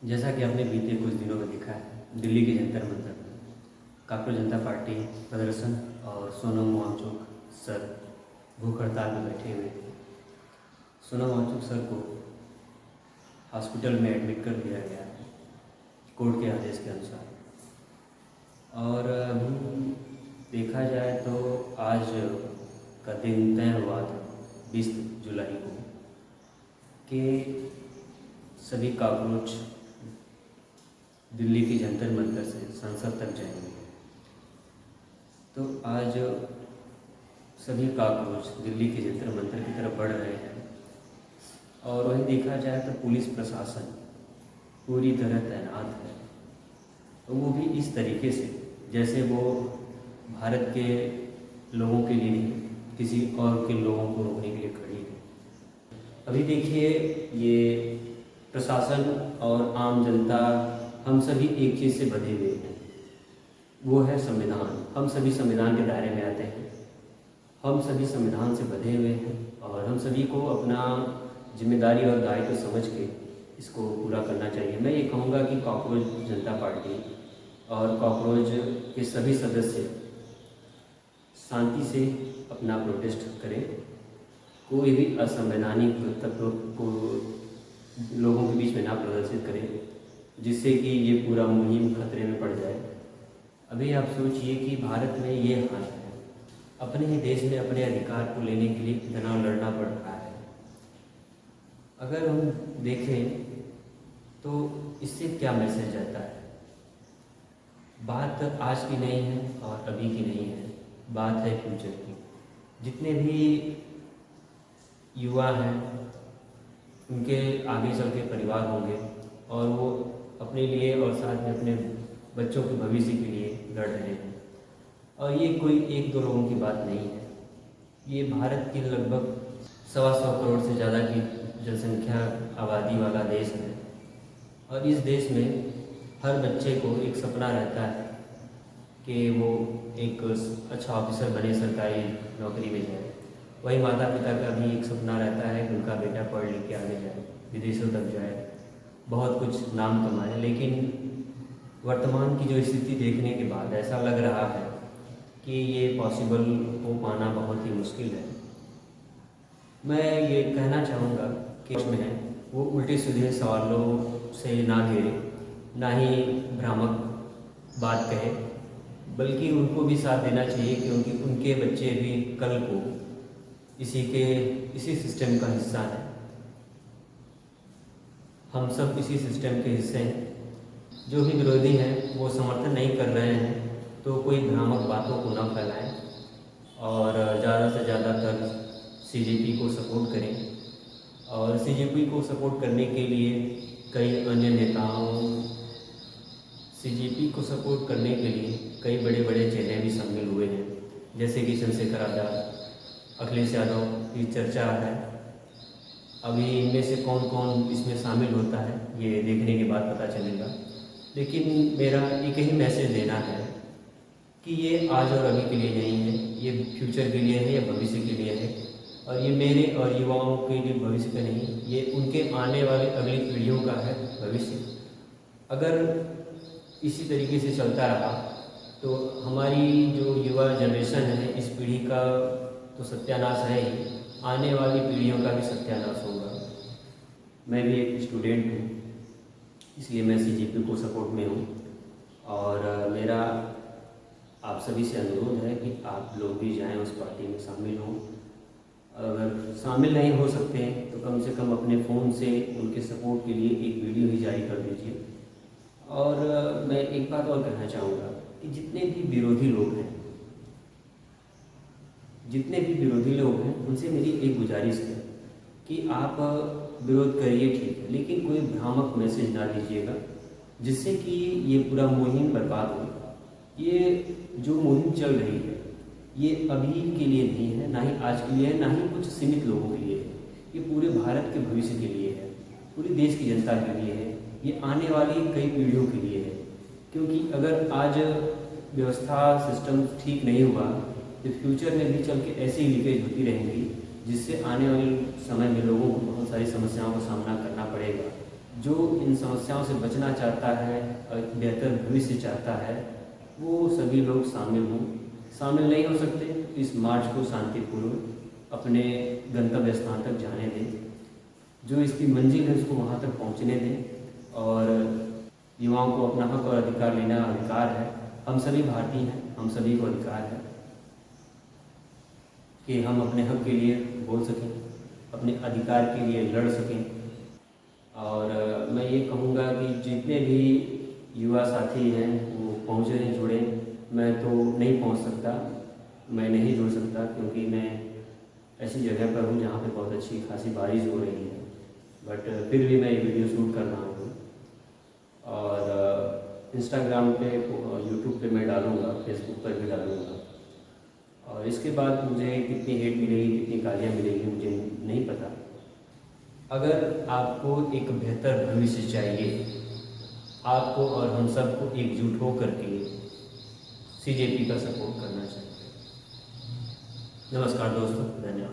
जैसा कि आपने बीते कुछ दिनों में देखा है, दिल्ली के जंतर मंतर में कॉकरोच जनता पार्टी प्रदर्शन और सोनम वांगचुक सर भूख हड़ताल में बैठे हुए थे। सोनम वांगचुक सर को हॉस्पिटल में एडमिट कर दिया गया है कोर्ट के आदेश के अनुसार। और अभी देखा जाए तो आज का दिन तय हुआ था 20 जुलाई को कि सभी कॉकरोच दिल्ली के जंतर मंतर से संसद तक जाएंगे। तो आज सभी कॉकरोच दिल्ली के जंतर मंतर की तरफ बढ़ रहे हैं। और वहीं देखा जाए तो पुलिस प्रशासन पूरी तरह तैनात है, तो वो भी इस तरीके से जैसे वो भारत के लोगों के लिए नहीं, किसी और के लोगों को रोकने के लिए खड़ी है। अभी देखिए, ये प्रशासन और आम जनता हम सभी एक चीज़ से बंधे हुए हैं, वो है संविधान। हम सभी संविधान के दायरे में आते हैं, हम सभी संविधान से बंधे हुए हैं और हम सभी को अपना जिम्मेदारी और दायित्व समझ के इसको पूरा करना चाहिए। मैं ये कहूँगा कि कॉकरोच जनता पार्टी और कॉकरोच के सभी सदस्य शांति से अपना प्रोटेस्ट करें, कोई भी असंवैधानिक तत्व को लोगों के बीच में ना प्रदर्शित करें, जिससे कि ये पूरा मुहिम खतरे में पड़ जाए। अभी आप सोचिए कि भारत में ये हाल है, अपने ही देश में अपने अधिकार को लेने के लिए कितना लड़ना पड़ रहा है। अगर हम देखें तो इससे क्या मैसेज जाता है? बात आज की नहीं है और अभी की नहीं है, बात है फ्यूचर की। जितने भी युवा हैं उनके आगे चल के परिवार होंगे और वो अपने लिए और साथ में अपने बच्चों के भविष्य के लिए लड़ रहे हैं। और ये कोई एक दो लोगों की बात नहीं है, ये भारत की लगभग 125 करोड़ से ज़्यादा की जनसंख्या आबादी वाला देश है। और इस देश में हर बच्चे को एक सपना रहता है कि वो एक अच्छा ऑफिसर बने, सरकारी नौकरी में जाए। वही माता पिता का भी एक सपना रहता है कि उनका बेटा पढ़ लिख के आगे जाए, विदेशों तक जाए, बहुत कुछ नाम कमाए। लेकिन वर्तमान की जो स्थिति देखने के बाद ऐसा लग रहा है कि ये पॉसिबल हो पाना बहुत ही मुश्किल है। मैं ये कहना चाहूँगा कि इसमें वो उल्टे सीधे सवालों से ना घिरे, ना ही भ्रामक बात कहे, बल्कि उनको भी साथ देना चाहिए क्योंकि उनके बच्चे भी कल को इसी सिस्टम का हिस्सा है। हम सब इसी सिस्टम के हिस्से हैं। जो भी विरोधी हैं वो समर्थन नहीं कर रहे हैं तो कोई भ्रामक बातों को न फैलाएं और ज़्यादा से ज़्यादातर सीजेपी को सपोर्ट करें। और सीजेपी को सपोर्ट करने के लिए कई अन्य नेताओं, सीजेपी को सपोर्ट करने के लिए कई बड़े बड़े चेहरे भी शामिल हुए हैं, जैसे कि चंद्रशेखर आज़ाद, अखिलेश यादव की चर्चा है। अभी इनमें से कौन कौन इसमें शामिल होता है ये देखने के बाद पता चलेगा। लेकिन मेरा एक ही मैसेज देना है कि ये आज और अभी के लिए नहीं है, ये फ्यूचर के लिए है या भविष्य के लिए है। और ये मेरे और युवाओं के लिए भविष्य का नहीं, ये उनके आने वाले अगली पीढ़ियों का है भविष्य। अगर इसी तरीके से चलता रहा तो हमारी जो युवा जनरेशन है, इस पीढ़ी का तो सत्यानाश है ही, आने वाली पीढ़ियों का भी सत्यानाश होगा। मैं भी एक स्टूडेंट हूँ, इसलिए मैं सीजेपी को सपोर्ट में हूँ। और मेरा आप सभी से अनुरोध है कि आप लोग भी जाएं, उस पार्टी में शामिल हों। अगर शामिल नहीं हो सकते हैं तो कम से कम अपने फ़ोन से उनके सपोर्ट के लिए एक वीडियो ही जारी कर दीजिए। और मैं एक बात और कहना चाहूँगा कि जितने भी विरोधी लोग हैं उनसे मेरी एक गुजारिश है कि आप विरोध करिए, ठीक है, लेकिन कोई भ्रामक मैसेज ना दीजिएगा जिससे कि ये पूरा मुहिम बर्बाद हो। ये जो मुहिम चल रही है ये अभी के लिए नहीं है, ना ही आज के लिए है, ना ही कुछ सीमित लोगों के लिए है। ये पूरे भारत के भविष्य के लिए है, पूरे देश की जनता के लिए है, ये आने वाली कई पीढ़ियों के लिए है। क्योंकि अगर आज व्यवस्था सिस्टम ठीक नहीं हुआ तो फ्यूचर में भी चल के ऐसी ही लीकेज होती रहेंगी, जिससे आने वाले समय में लोगों को बहुत सारी समस्याओं का सामना करना पड़ेगा। जो इन समस्याओं से बचना चाहता है और एक बेहतर भविष्य चाहता है, वो सभी लोग शामिल हों। शामिल नहीं हो सकते तो इस मार्च को शांतिपूर्वक अपने गंतव्य स्थान तक जाने दें। जो इसकी मंजिल है उसको वहाँ तक पहुँचने दें। और युवाओं को अपना हक और अधिकार लेना अधिकार है। हम सभी भारतीय हैं, हम सभी को अधिकार है कि हम अपने हक के लिए बोल सकें, अपने अधिकार के लिए लड़ सकें। और मैं ये कहूँगा कि जितने भी युवा साथी हैं वो पहुँचें, जुड़ें। मैं तो नहीं पहुँच सकता, मैं नहीं जुड़ सकता, क्योंकि मैं ऐसी जगह पर हूँ जहाँ पे बहुत अच्छी खासी बारिश हो रही है। बट फिर भी मैं ये वीडियो शूट कर रहा हूँ और इंस्टाग्राम पे, यूट्यूब पे मैं डालूँगा, फेसबुक पर भी डालूँगा। और इसके बाद मुझे कितनी हेट मिलेगी, कितनी गालियाँ मिलेगी, मुझे नहीं पता। अगर आपको एक बेहतर भविष्य चाहिए, आपको और हम सबको एकजुट हो करके सीजेपी का सपोर्ट करना चाहिए। नमस्कार दोस्तों, धन्यवाद।